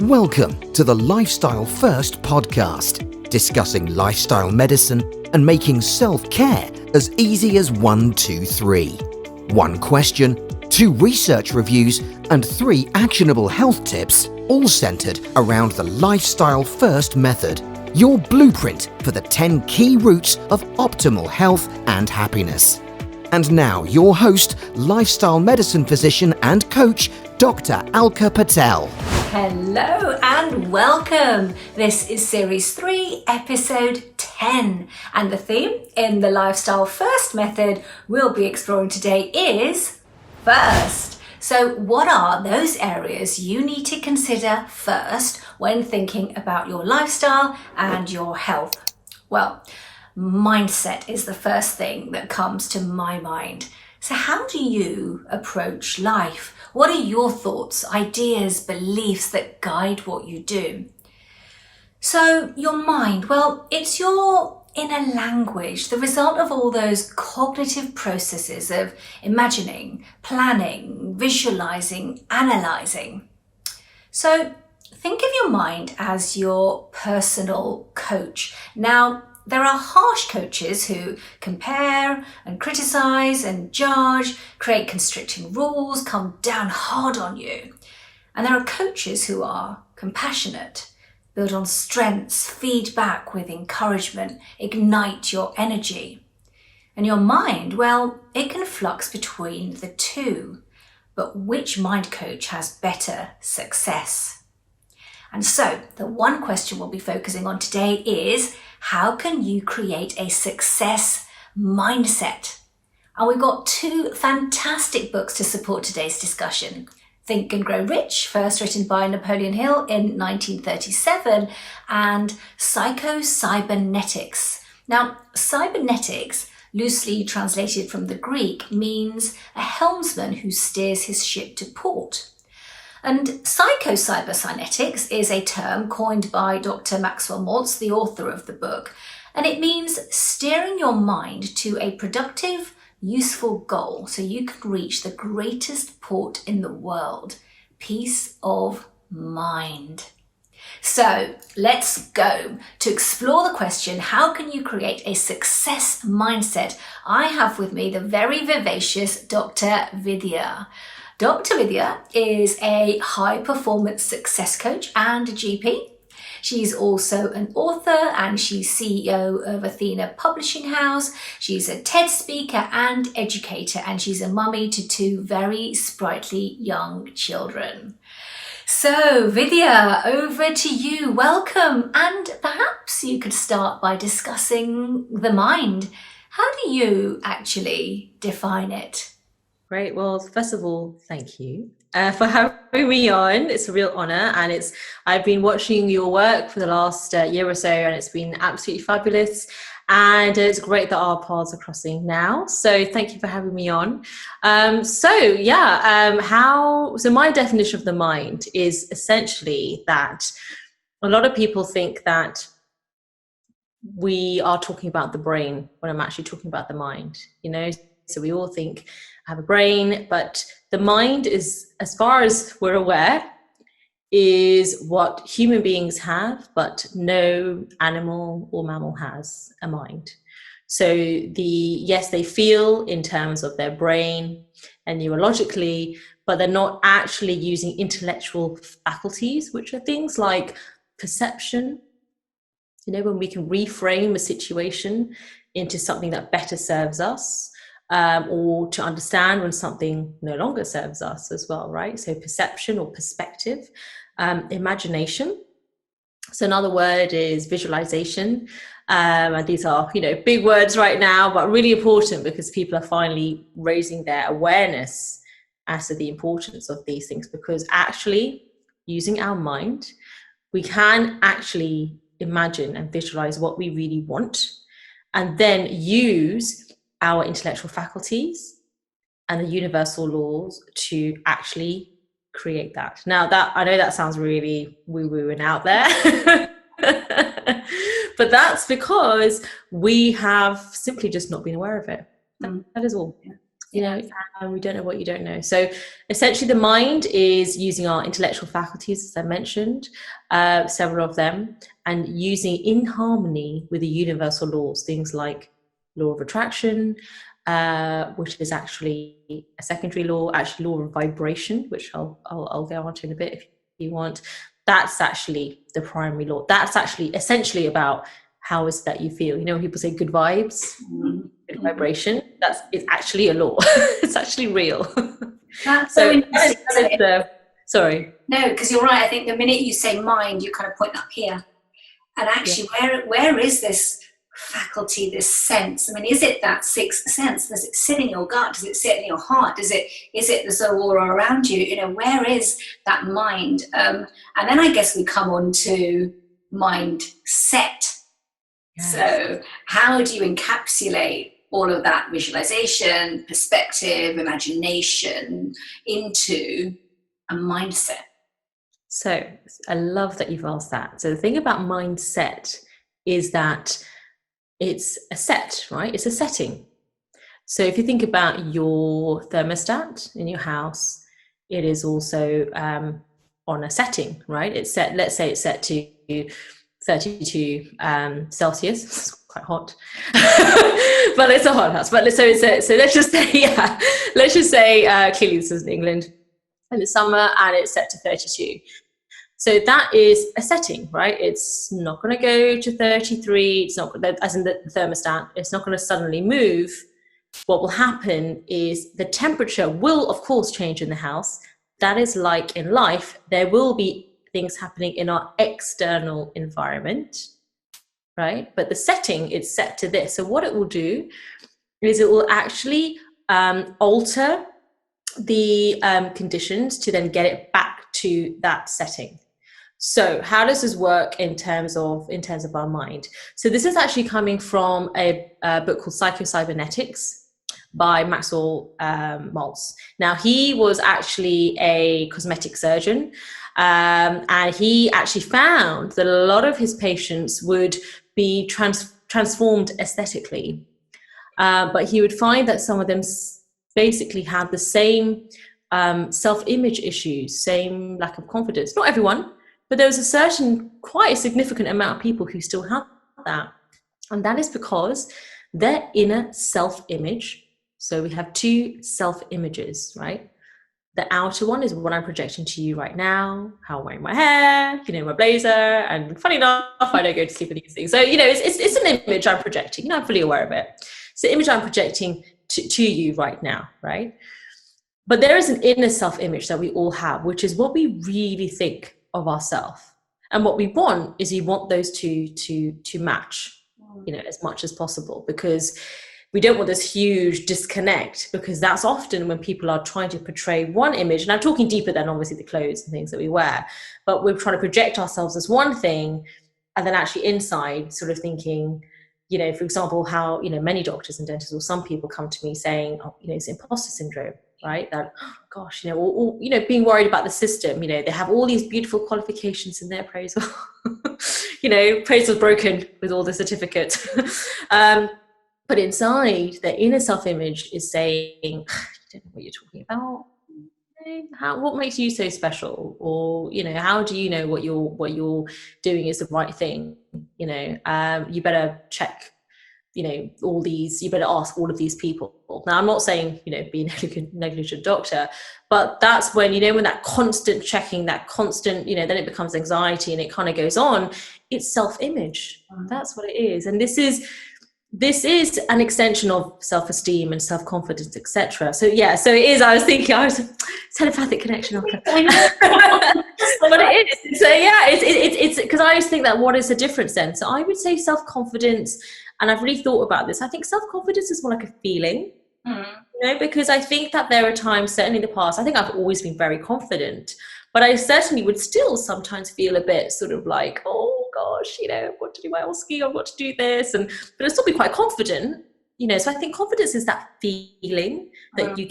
Welcome to the Lifestyle First podcast, discussing lifestyle medicine and making self-care as easy as 1, 2, 3. 1 question, 2 research reviews, and 3 actionable health tips, all centered around the Lifestyle First method, your blueprint for the 10 key routes of optimal health and happiness. And now your host, lifestyle medicine physician and coach, Dr. Alka Patel. Hello and welcome. This is Series 3, Episode 10. And the theme in the Lifestyle First method we'll be exploring today is first. So what are those areas you need to consider first when thinking about your lifestyle and your health? Well, mindset is the first thing that comes to my mind. So how do you approach life? What are your thoughts, ideas, beliefs that guide what you do? So your mind, well, it's your inner language, the result of all those cognitive processes of imagining, planning, visualizing, analyzing. So think of your mind as your personal coach. Now, there are harsh coaches who compare and criticize and judge, create constricting rules, come down hard on you. And there are coaches who are compassionate, build on strengths, feedback with encouragement, ignite your energy. And your mind, well, it can flux between the two. But which mind coach has better success? And so the one question we'll be focusing on today is, how can you create a success mindset? And we've got 2 fantastic books to support today's discussion. Think and Grow Rich, first written by Napoleon Hill in 1937, and Psycho-Cybernetics. Now, cybernetics, loosely translated from the Greek, means a helmsman who steers his ship to port. And psycho-cybernetics is a term coined by Dr. Maxwell Maltz, the author of the book, and it means steering your mind to a productive, useful goal so you can reach the greatest port in the world, peace of mind. So let's go to explore the question, how can you create a success mindset? I have with me the very vivacious Dr. Vidya. Dr. Vidya is a high-performance success coach and a GP. She's also an author and she's CEO of Athena Publishing House. She's a TED speaker and educator, and she's a mummy to 2 very sprightly young children. So Vidya, over to you. Welcome. And perhaps you could start by discussing the mind. How do you actually define it? Great. Well, first of all, thank you for having me on. It's a real honor, and I've been watching your work for the last year or so, and it's been absolutely fabulous. And it's great that our paths are crossing now. So thank you for having me on. So my definition of the mind is essentially that a lot of people think that we are talking about the brain when I'm actually talking about the mind, So we all think I have a brain, but the mind is, as far as we're aware, is what human beings have, but no animal or mammal has a mind. So yes, they feel in terms of their brain and neurologically, but they're not actually using intellectual faculties, which are things like perception, when we can reframe a situation into something that better serves us. Or to understand when something no longer serves us as well, right? So perception or perspective, imagination. So another word is visualization. And these are, big words right now, but really important because people are finally raising their awareness as to the importance of these things, because actually using our mind, we can actually imagine and visualize what we really want, and then use our intellectual faculties and the universal laws to actually create that. Now, that I know that sounds really woo-woo and out there, but that's because we have simply just not been aware of it. That is all. You know, and we don't know what you don't know. So essentially the mind is using our intellectual faculties, as I mentioned, several of them, and using in harmony with the universal laws, things like law of attraction, which is actually a secondary law, actually law of vibration, which I'll go on to in a bit if you want. That's actually the primary law. That's actually essentially about how is that you feel. You know, when people say good vibes, good vibration, it's actually a law. It's actually real. That's so interesting. Sorry. No, because you're right. I think the minute you say mind, you kind of point up here. And actually, where is this faculty, this sense? I mean, is it that sixth sense? Does it sit in your gut? Does it sit in your heart? Is it the soul aura around you? You know, where is that mind? And then I guess we come on to mindset. Yes. So how do you encapsulate all of that visualization, perspective, imagination into a mindset? So I love that you've asked that. So the thing about mindset is that it's a set, right? It's a setting. So if you think about your thermostat in your house, it is also on a setting, right? It's set, let's say it's set to 32 Celsius. It's quite hot, but it's a hot house. But so let's just say, clearly this is in England in the summer, and it's set to 32. So that is a setting, right? It's not going to go to 33. It's not, as in the thermostat, it's not going to suddenly move. What will happen is the temperature will, of course, change in the house. That is like in life. There will be things happening in our external environment, right? But the setting, it's set to this. So what it will do is it will actually alter the conditions to then get it back to that setting. So how does this work in terms of our mind? So this is actually coming from a book called Psycho-Cybernetics by Maxwell Maltz. Now, he was actually a cosmetic surgeon, and he actually found that a lot of his patients would be transformed aesthetically, but he would find that some of them basically had the same self-image issues, same lack of confidence. Not everyone, but there was quite a significant amount of people who still have that. And that is because their inner self-image, so we have two self-images, right? The outer one is what I'm projecting to you right now, how I'm wearing my hair, you know, my blazer, and funny enough, I don't go to sleep with these things. So, you know, it's an image I'm projecting, you know, I'm fully aware of it. It's the image I'm projecting to you right now, right? But there is an inner self-image that we all have, which is what we really think of ourselves. And what we want is you want those two to match, you know, as much as possible, because we don't want this huge disconnect, because that's often when people are trying to portray one image. And I'm talking deeper than obviously the clothes and things that we wear, but we're trying to project ourselves as one thing, and then actually inside sort of thinking, you know, for example, how, you know, many doctors and dentists or some people come to me saying, oh, you know, it's imposter syndrome, right? That, oh, gosh, you know, or, you know, being worried about the system, you know, they have all these beautiful qualifications in their appraisal, you know, appraisal's broken with all the certificates. But inside, their inner self-image is saying, I don't know what you're talking about. What makes you so special? Or, you know, how do you know what you're doing is the right thing? You know, you better check, you know, you better ask all of these people. Now, I'm not saying, you know, be a negligent doctor, but that's when, you know, when that constant checking, that constant, you know, then it becomes anxiety and it kind of goes on. It's self-image. That's what it is. And this is an extension of self-esteem and self-confidence, etc. So yeah, so it is. I was telepathic connection. But it is. So yeah, it's because I always think that what is the difference then? So I would say self-confidence, and I've really thought about this. I think self-confidence is more like a feeling, you know, because I think that there are times, certainly in the past, I think I've always been very confident, but I certainly would still sometimes feel a bit sort of like, oh gosh, you know, I've got to do my OSCE, I've got to do this, but I'll still be quite confident, you know. So I think confidence is that feeling that you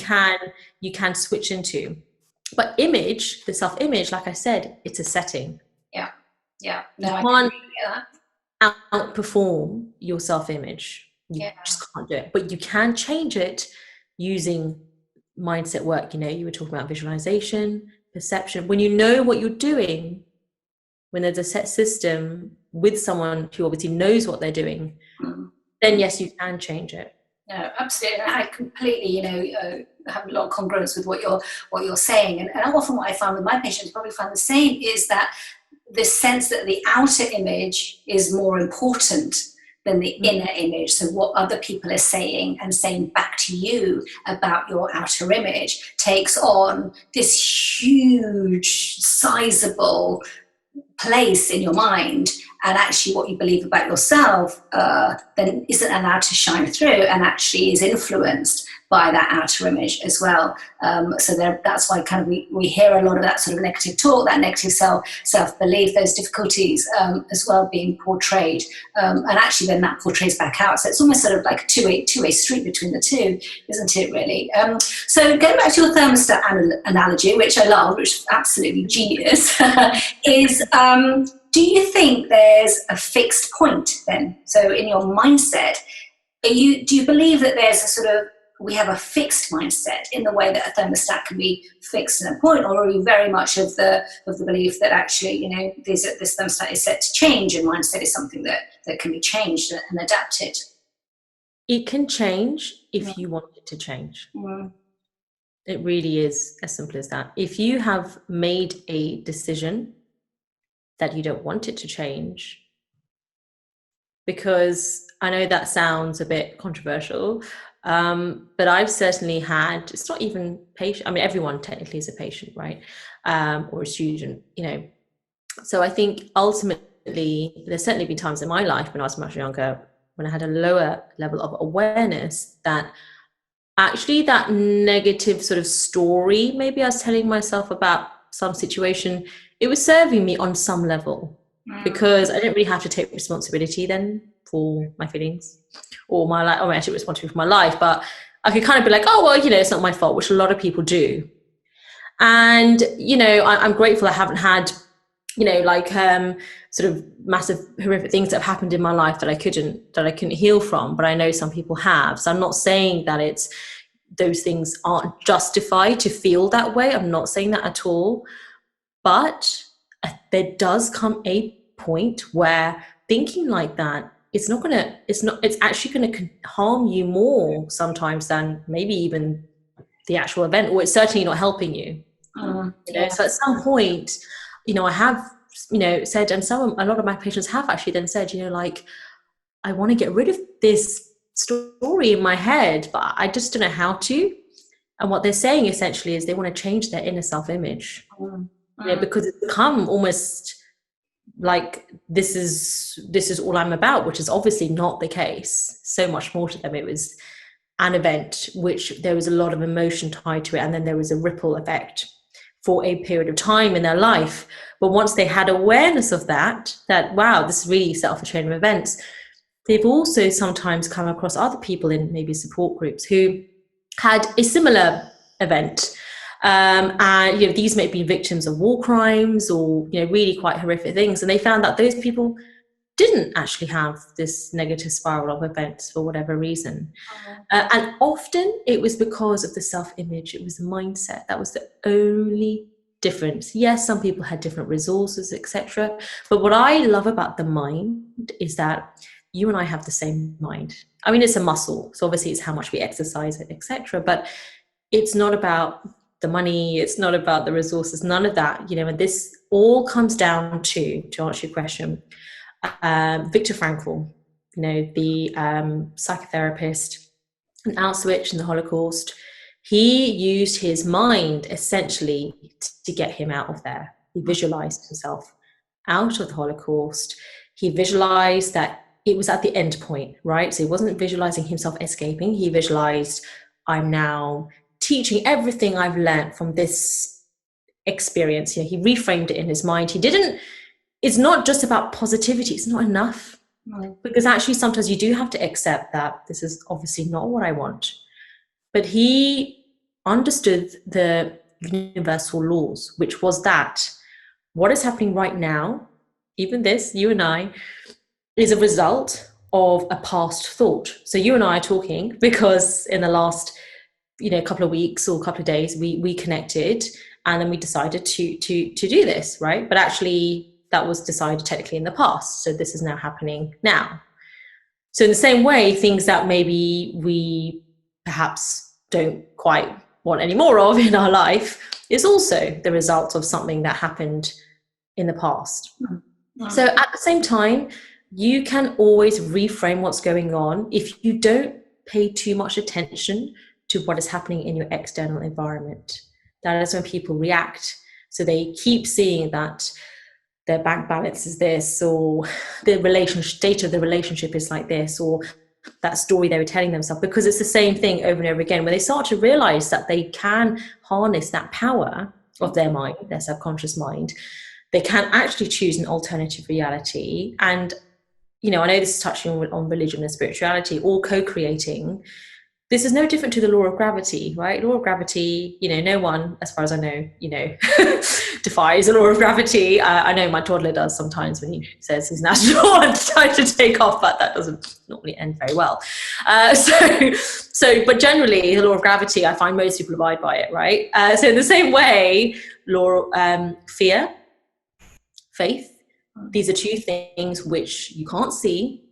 can switch into. But image, the self-image, like I said, it's a setting. Yeah. No, you can't outperform your self-image. You just can't do it. But you can change it using mindset work. You were talking about visualization, perception. When you know what you're doing, when there's a set system with someone who obviously knows what they're doing, then yes, you can change it. No, absolutely. I completely, have a lot of congruence with what you're saying. And often what I find with my patients, probably find the same, is that this sense that the outer image is more important than the inner image. So what other people are saying and saying back to you about your outer image takes on this huge, sizable place in your mind, and actually what you believe about yourself then isn't allowed to shine through, and actually is influenced by that outer image as well. So that's why kind of we hear a lot of that sort of negative talk, that negative self-belief, those difficulties as well being portrayed, and actually then that portrays back out. So it's almost sort of like a two-way street between the two, isn't it, really? So going back to your thermostat analogy, which I love, which is absolutely genius, is do you think there's a fixed point then? So in your mindset, do you believe that there's a sort of, we have a fixed mindset in the way that a thermostat can be fixed in a point, or are you very much of the belief that actually, this thermostat is set to change, and mindset is something that can be changed and adapted? It can change if you want it to change. It really is as simple as that. If you have made a decision that you don't want it to change, because I know that sounds a bit controversial, but I've certainly had, it's not even patient, I mean, everyone technically is a patient, right? Or a student, So I think ultimately, there's certainly been times in my life when I was much younger, when I had a lower level of awareness, that actually that negative sort of story, maybe I was telling myself about some situation, it was serving me on some level, because I didn't really have to take responsibility then for my feelings or my life, or actually responsibility for my life, but I could kind of be like, oh, well, it's not my fault, which a lot of people do. And, I'm grateful I haven't had, sort of massive horrific things that have happened in my life that I couldn't heal from, but I know some people have. So I'm not saying that those things aren't justified to feel that way. I'm not saying that at all. But there does come a point where thinking like that, it's actually going to harm you more sometimes than maybe even the actual event, or it's certainly not helping you. So at some point, I have, said, and a lot of my patients have actually then said, I want to get rid of this story in my head, but I just don't know how to. And what they're saying essentially is they want to change their inner self-image. Because it's become almost like this is all I'm about, which is obviously not the case. So much more to them. It was an event which there was a lot of emotion tied to it, and then there was a ripple effect for a period of time in their life. But once they had awareness of that wow, this really set off a chain of events, they've also sometimes come across other people in maybe support groups who had a similar event. And these may be victims of war crimes or really quite horrific things, and they found that those people didn't actually have this negative spiral of events for whatever reason. And often it was because of the self-image. It was the mindset. That was the only difference. Yes, some people had different resources, etc. But what I love about the mind is that you and I have the same mind. I mean, it's a muscle, so obviously it's how much we exercise it, etc. But it's not about the money, it's not about the resources, none of that, and this all comes down to answer your question, Viktor Frankl, the psychotherapist in Auschwitz and the Holocaust. He used his mind essentially to get him out of there. He visualized himself out of the Holocaust. He visualized that it was at the end point, right? So he wasn't visualizing himself escaping. He visualized, I'm now teaching everything I've learned from this experience. He reframed it in his mind. It's not just about positivity. It's not enough. Because actually sometimes you do have to accept that this is obviously not what I want. But he understood the universal laws, which was that what is happening right now, even this, you and I, is a result of a past thought. So you and I are talking because in the last a couple of weeks or a couple of days, we connected, and then we decided to do this, right? But actually that was decided technically in the past, so this is now happening now. So in the same way, things that maybe we perhaps don't quite want any more of in our life is also the result of something that happened in the past. Mm-hmm. So at the same time, you can always reframe what's going on if you don't pay too much attention to what is happening in your external environment. That is when people react. So they keep seeing that their bank balance is this, or the relationship state of the relationship is like this, or that story they were telling themselves, because it's the same thing over and over again. When they start to realize that they can harness that power of their mind, their subconscious mind, they can actually choose an alternative reality. And I know this is touching on religion and spirituality, or co-creating. This is no different to the law of gravity, right? Law of gravity, no one, as far as I know, defies the law of gravity. I know my toddler does sometimes when he says he's an astronaut and tries to take off, but that doesn't normally end very well. But generally, the law of gravity, I find most people abide by it, right? So in the same way, fear, faith, these are two things which you can't see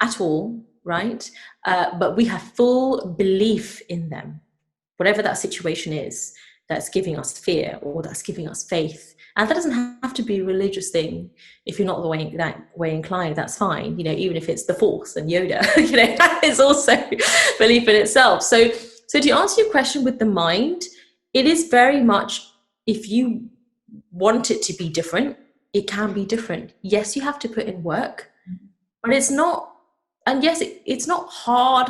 at all, right? But we have full belief in them, whatever that situation is that's giving us fear or that's giving us faith. And that doesn't have to be a religious thing. If you're not that way inclined, that's fine. Even if it's the Force and Yoda, that is also belief in itself. So to answer your question with the mind, it is very much, if you want it to be different, it can be different. Yes, you have to put in work, but it's not. And yes, it's not hard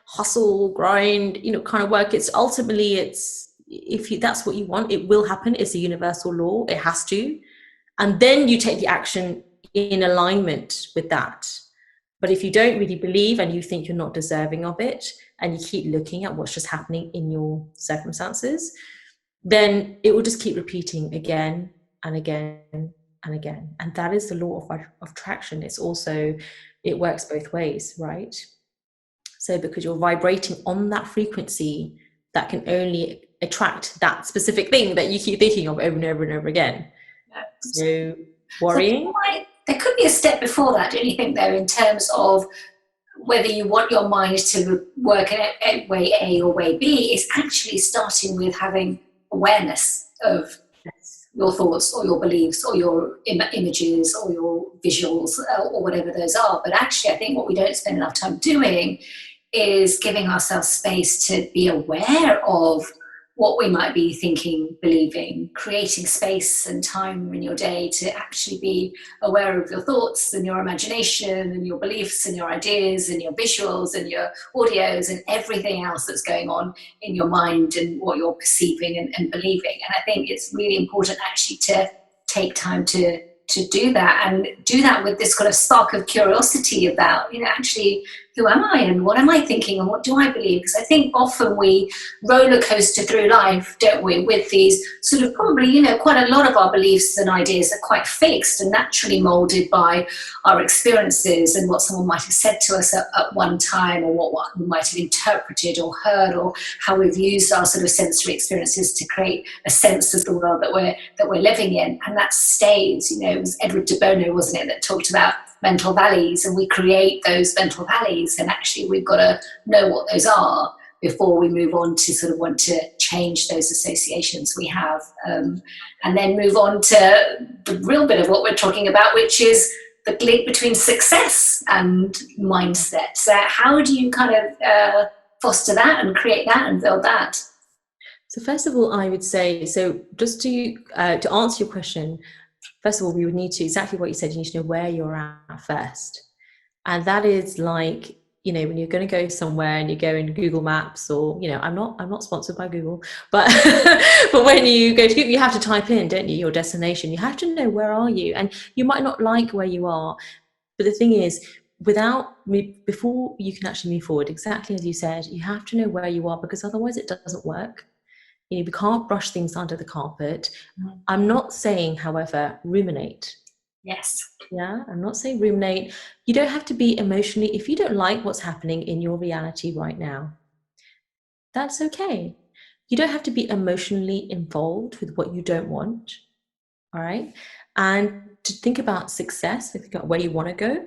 hustle, grind, kind of work. It's ultimately, that's what you want, it will happen. It's a universal law. It has to. And then you take the action in alignment with that. But if you don't really believe and you think you're not deserving of it, and you keep looking at what's just happening in your circumstances, then it will just keep repeating again and again and again. And that is the law of attraction. It's also, it works both ways, right? So because you're vibrating on that frequency, that can only attract that specific thing that you keep thinking of over and over and over again. So worrying. So there could be a step before that, don't you think, though, in terms of whether you want your mind to work in way A or way B, is actually starting with having awareness of your thoughts or your beliefs or your images or your visuals or whatever those are. But actually, I think what we don't spend enough time doing is giving ourselves space to be aware of what we might be thinking, believing, creating space and time in your day to actually be aware of your thoughts and your imagination and your beliefs and your ideas and your visuals and your audios and everything else that's going on in your mind and what you're perceiving and believing. And I think it's really important actually to take time to do that, and do that with this kind of spark of curiosity about, actually, who am I and what am I thinking and what do I believe? Because I think often we roller coaster through life, don't we, with these sort of probably, quite a lot of our beliefs and ideas are quite fixed and naturally molded by our experiences and what someone might have said to us at one time, or what we might have interpreted or heard, or how we've used our sort of sensory experiences to create a sense of the world that we're living in. And that stays, it was Edward de Bono, wasn't it, that talked about mental valleys, and we create those mental valleys, and actually we've got to know what those are before we move on to sort of want to change those associations we have, and then move on to the real bit of what we're talking about, which is the link between success and mindset. So how do you kind of foster that and create that and build that? So first of all, I would say, so just to answer your question, first of all, we would need to, exactly what you said, you need to know where you're at first. And that is like, when you're going to go somewhere and you go in Google Maps, or, I'm not sponsored by Google, but but when you go to Google, you have to type in, don't you, your destination. You have to know, where are you? And you might not like where you are. But the thing is, before you can actually move forward, exactly as you said, you have to know where you are, because otherwise it doesn't work. We can't brush things under the carpet. I'm not saying, however, ruminate. Yes. Yeah, I'm not saying ruminate. You don't have to be emotionally, if you don't like what's happening in your reality right now, That's okay. You don't have to be emotionally involved with what you don't want. All right. And to think about success, think about where you want to go,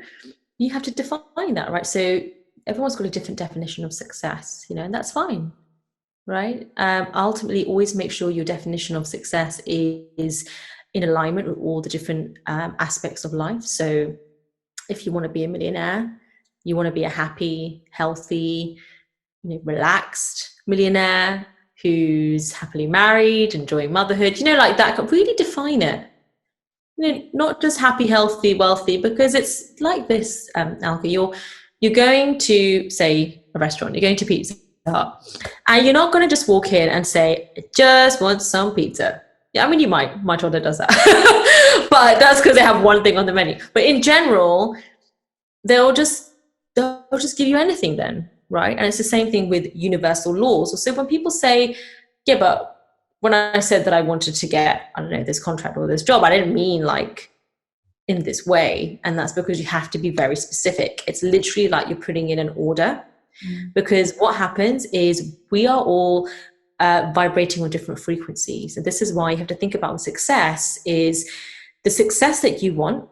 you have to define that, right? So everyone's got a different definition of success, and that's fine, right? Ultimately, always make sure your definition of success is in alignment with all the different aspects of life. So if you want to be a millionaire, you want to be a happy, healthy, relaxed millionaire who's happily married, enjoying motherhood, like that. Really define it. Not just happy, healthy, wealthy, because it's like this, Alka. You're going to, say, a restaurant. You're going to Pizza Hut, and you're not going to just walk in and say, "I just want some pizza." Yeah, I mean, you might. My daughter does that, but that's because they have one thing on the menu. But in general, they'll just give you anything then, right? And it's the same thing with universal laws. So when people say, yeah, but when I said that I wanted to get, I don't know, this contract or this job, I didn't mean like in this way. And that's because you have to be very specific. It's literally like you're putting in an order, because what happens is we are all vibrating on different frequencies. And this is why you have to think about success is the success that you want,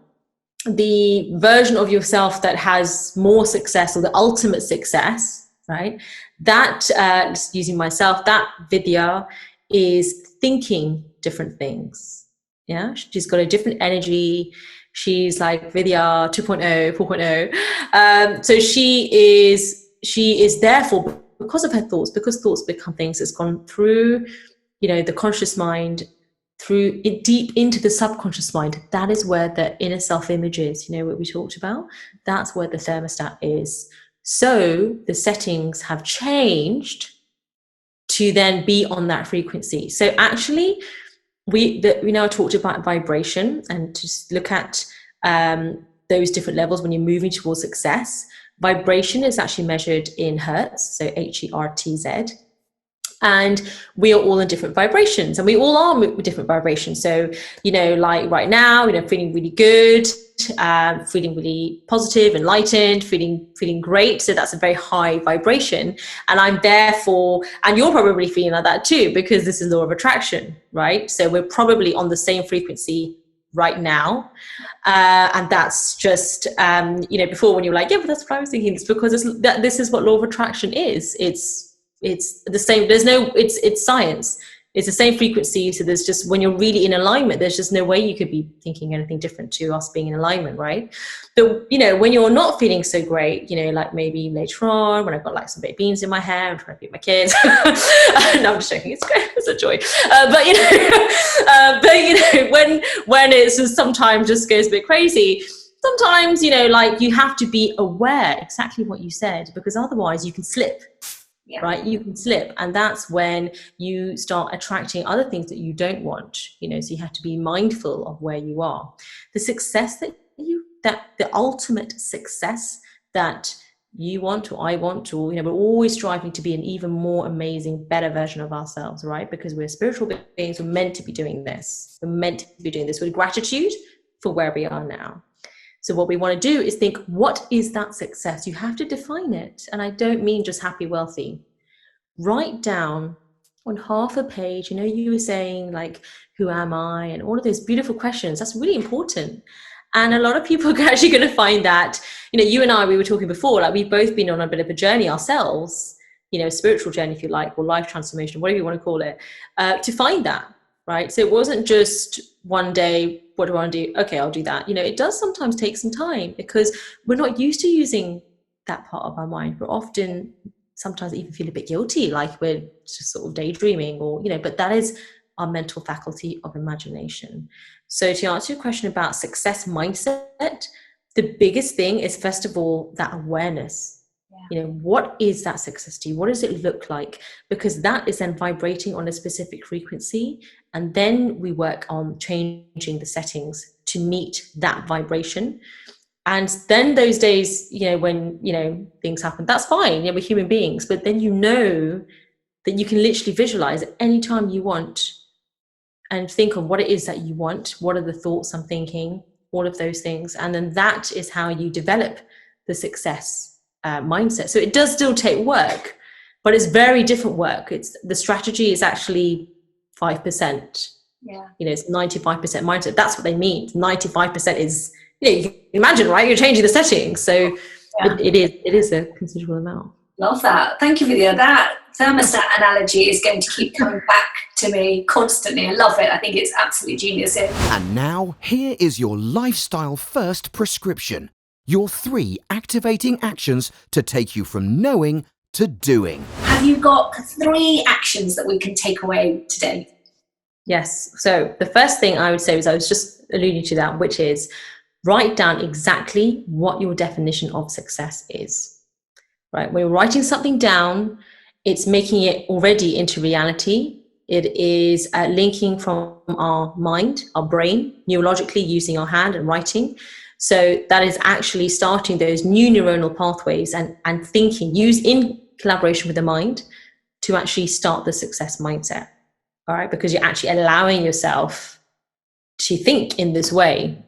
the version of yourself that has more success, or the ultimate success, right? That, just using myself, that Vidya is thinking different things. Yeah, she's got a different energy. She's like Vidya 2.0, 4.0. So she is therefore, because of her thoughts, because thoughts become things, it's gone through, the conscious mind, through it deep into the subconscious mind. That is where the inner self image is, what we talked about. That's where the thermostat is. So the settings have changed to then be on that frequency. So actually, we now talked about vibration, and to look at those different levels when you're moving towards success. Vibration is actually measured in hertz, so Hertz. And we are all in different vibrations, and we all are with different vibrations. So, like right now, feeling really good, feeling really positive, enlightened, feeling great. So that's a very high vibration. And and you're probably feeling like that too, because this is law of attraction, right? So we're probably on the same frequency right now. And that's just, before, when you're like, yeah, but that's what I was thinking. It's because this is what law of attraction is. It's the same. It's science. It's the same frequency. So there's just, when you're really in alignment, there's just no way you could be thinking anything different to us being in alignment, right? But, when you're not feeling so great, like maybe later on when I've got like some baked beans in my hair, I'm trying to feed my kids. No, I'm just joking. It's great. It's a joy. When it's just sometimes just goes a bit crazy, sometimes, like you have to be aware exactly what you said, because otherwise you can slip. Yeah. Right, you can slip, and that's when you start attracting other things that you don't want. So you have to be mindful of where you are. The success that the ultimate success that you want, or I want, or we're always striving to be an even more amazing, better version of ourselves, right? Because we're spiritual beings. We're meant to be doing this. We're meant to be doing this with gratitude for where we are now. So what we want to do is think, what is that success? You have to define it. And I don't mean just happy, wealthy. Write down on half a page, you were saying like, who am I? And all of those beautiful questions. That's really important. And a lot of people are actually going to find that, you and I, we were talking before, like we've both been on a bit of a journey ourselves, a spiritual journey, if you like, or life transformation, whatever you want to call it, to find that, right? So it wasn't just one day, what do I want to do? Okay, I'll do that. It does sometimes take some time, because we're not used to using that part of our mind. We're often sometimes even feel a bit guilty, like we're just sort of daydreaming, or, but that is our mental faculty of imagination. So to answer your question about success mindset, the biggest thing is, first of all, that awareness. Yeah. What is that success to you? What does it look like? Because that is then vibrating on a specific frequency. And then we work on changing the settings to meet that vibration. And then those days, when, things happen, that's fine. We're human beings. But then that you can literally visualize at any time you want and think of what it is that you want. What are the thoughts I'm thinking? All of those things. And then that is how you develop the success mindset. So it does still take work, but it's very different work. It's the strategy is actually 5%. Yeah. It's 95% mindset. That's what they mean. 95% is, you can imagine, right? You're changing the settings. So it is a considerable amount. Love that. Thank you, Vidya. That thermostat analogy is going to keep coming back to me constantly. I love it. I think it's absolutely genius. And now, here is your lifestyle first prescription. Your 3 activating actions to take you from knowing to doing. Have you got 3 actions that we can take away today? Yes. So the first thing I would say is, I was just alluding to that, which is write down exactly what your definition of success is. Right? When you're writing something down, it's making it already into reality. It is linking from our mind, our brain, neurologically using our hand and writing. So that is actually starting those new neuronal pathways and thinking, use in collaboration with the mind to actually start the success mindset. All right, because you're actually allowing yourself to think in this way.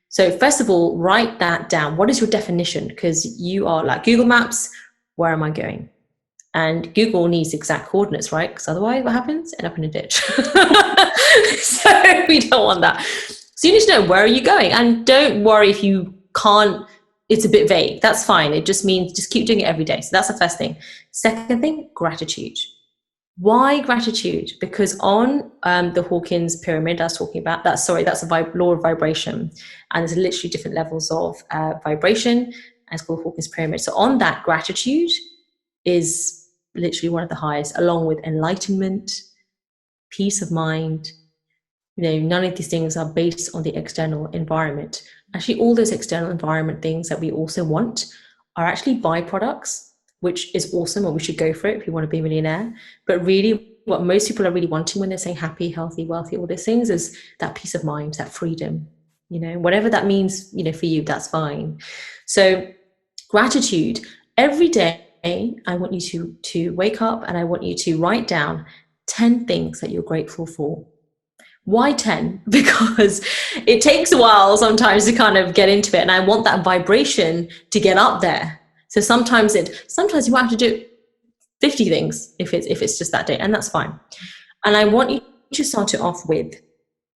So first of all, write that down. What is your definition? Because you are like Google Maps, where am I going? And Google needs exact coordinates, right? Because otherwise what happens? End up in a ditch. So we don't want that. So you need to know, where are you going? And don't worry if you can't, it's a bit vague. That's fine. It just means just keep doing it every day. So that's the first thing. Second thing, gratitude. Why gratitude? Because on the Hawkins pyramid I was talking about, that's a law of vibration. And there's literally different levels of vibration, and it's called Hawkins pyramid. So on that, gratitude is literally one of the highest, along with enlightenment, peace of mind. None of these things are based on the external environment. Actually, all those external environment things that we also want are actually byproducts, which is awesome, or we should go for it if you want to be a millionaire. But really, what most people are really wanting when they're saying happy, healthy, wealthy, all those things, is that peace of mind, that freedom. Whatever that means, for you, that's fine. So gratitude, every day, I want you to wake up and I want you to write down 10 things that you're grateful for. Why 10? Because it takes a while sometimes to kind of get into it. And I want that vibration to get up there. So sometimes you might have to do 50 things if it's just that day, and that's fine. And I want you to start it off with,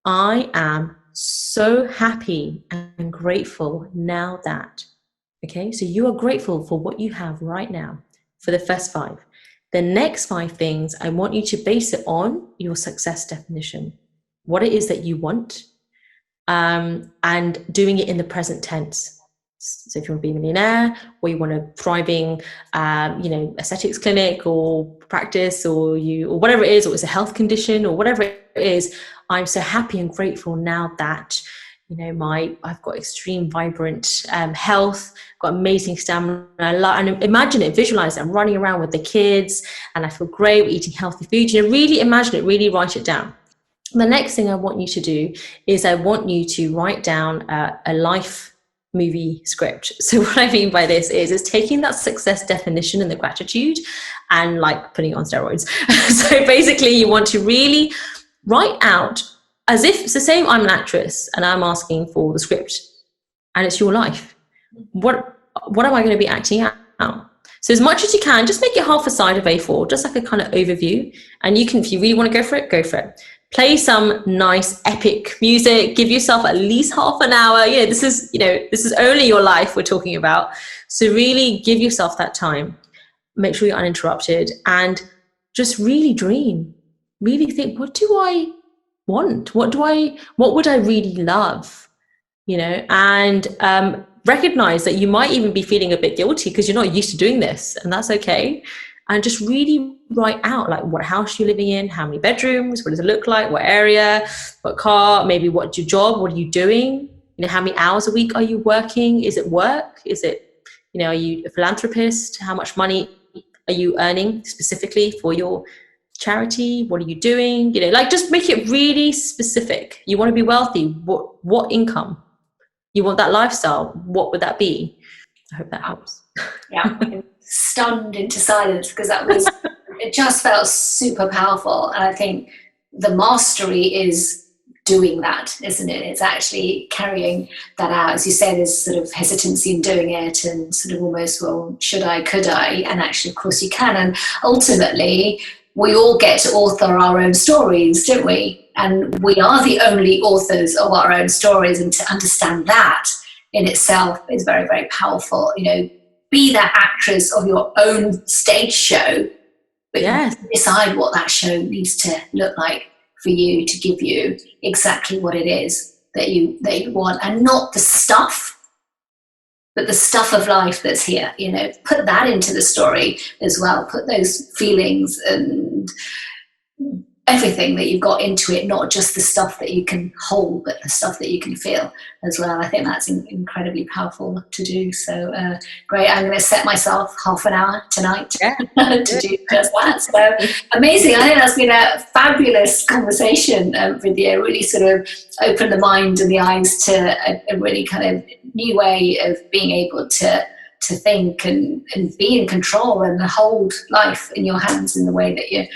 I am so happy and grateful now that. Okay, so you are grateful for what you have right now for the first 5. The next 5 things, I want you to base it on your success definition, what it is that you want, and doing it in the present tense. So if you want to be a millionaire, or you want a thriving, aesthetics clinic or practice, or whatever it is, or it's a health condition or whatever it is, I'm so happy and grateful now that, I've got extreme vibrant health, got amazing stamina. And imagine it, visualize it. I'm running around with the kids and I feel great. We're eating healthy food. Really imagine it, really write it down. The next thing I want you to do is I want you to write down a life movie script. So what I mean by this is taking that success definition and the gratitude and like putting it on steroids. So basically you want to really write out, as if it's the same, I'm an actress and I'm asking for the script and it's your life. What am I going to be acting out? So as much as you can, just make it half a side of A4, just like a kind of overview. And you can, if you really want to go for it, go for it. Play some nice epic music, give yourself at least half an hour. This is only your life we're talking about. So really give yourself that time. Make sure you're uninterrupted and just really dream. Really think, what do I want? What would I really love? And recognize that you might even be feeling a bit guilty because you're not used to doing this, and that's okay. And just really write out, like, what house you're living in, how many bedrooms, what does it look like, what area, what car, maybe what's your job, what are you doing? How many hours a week are you working? Is it work? Is it, are you a philanthropist? How much money are you earning specifically for your charity? What are you doing? Just make it really specific. You want to be wealthy. What income? You want that lifestyle. What would that be? I hope that helps. Yeah. Stunned into silence because it just felt super powerful. And I think the mastery is doing that, isn't it? It's actually carrying that out. As you say, there's sort of hesitancy in doing it and sort of almost, well, should I, could I? And actually, of course, you can. And ultimately, we all get to author our own stories, don't we? And we are the only authors of our own stories. And to understand that in itself is very, very powerful. You know, be that actress of your own stage show, but yes, decide what that show needs to look like for you, to give you exactly what it is that you want, and not the stuff, but the stuff of life that's here. You know, put that into the story as well. Put those feelings and everything that you've got into it, not just the stuff that you can hold, but the stuff that you can feel as well. I think that's incredibly powerful to do. So great. I'm going to set myself half an hour tonight to do just that. So amazing. I think that's been a fabulous conversation with you. Really sort of opened the mind and the eyes to a really kind of new way of being able to think and be in control and hold life in your hands in the way that you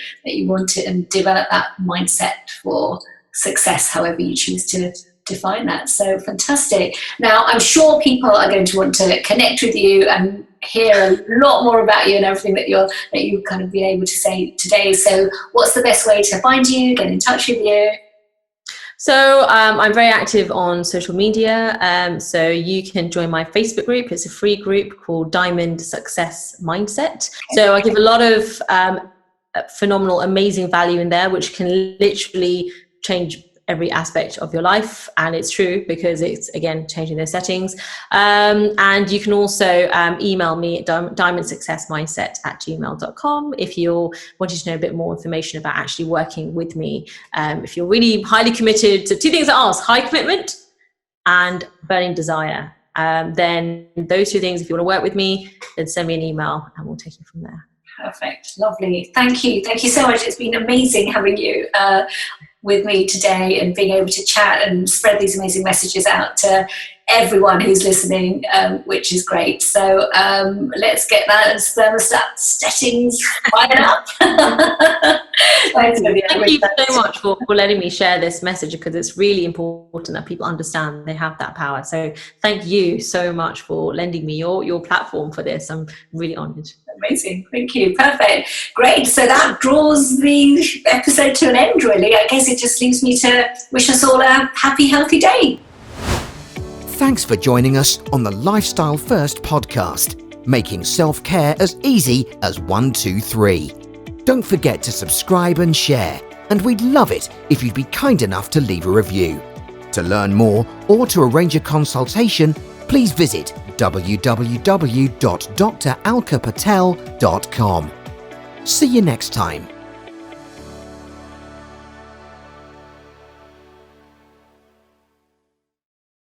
want it, and develop that mindset for success, however you choose to define that. So fantastic. Now, I'm sure people are going to want to connect with you and hear a lot more about you and everything that you kind of been able to say today. So what's the best way to find you, get in touch with you? So I'm very active on social media. So you can join my Facebook group. It's a free group called Diamond Success Mindset. So I give a lot of phenomenal, amazing value in there, which can literally change every aspect of your life. And it's true, because it's, again, changing those settings. And you can also email me at diamondsuccessmindset@gmail.com if you're wanting to know a bit more information about actually working with me. If you're really highly committed to two things I ask: high commitment and burning desire. Then those two things, if you want to work with me, then send me an email and we'll take you from there. Perfect. Lovely. Thank you. Thank you so much. It's been amazing having you with me today and being able to chat and spread these amazing messages out to everyone who's listening, which is great. So let's get that thermostat settings fired up. Thank you so much for letting me share this message, because it's really important that people understand they have that power. So thank you so much for lending me your platform for this. I'm really honoured. Amazing. Thank you. Perfect. Great. So that draws the episode to an end, really. I guess it just leaves me to wish us all a happy, healthy day. Thanks for joining us on the Lifestyle First podcast, making self-care as easy as 1, 2, 3. Don't forget to subscribe and share, and we'd love it if you'd be kind enough to leave a review. To learn more or to arrange a consultation, please visit www.dralkapatel.com. See you next time.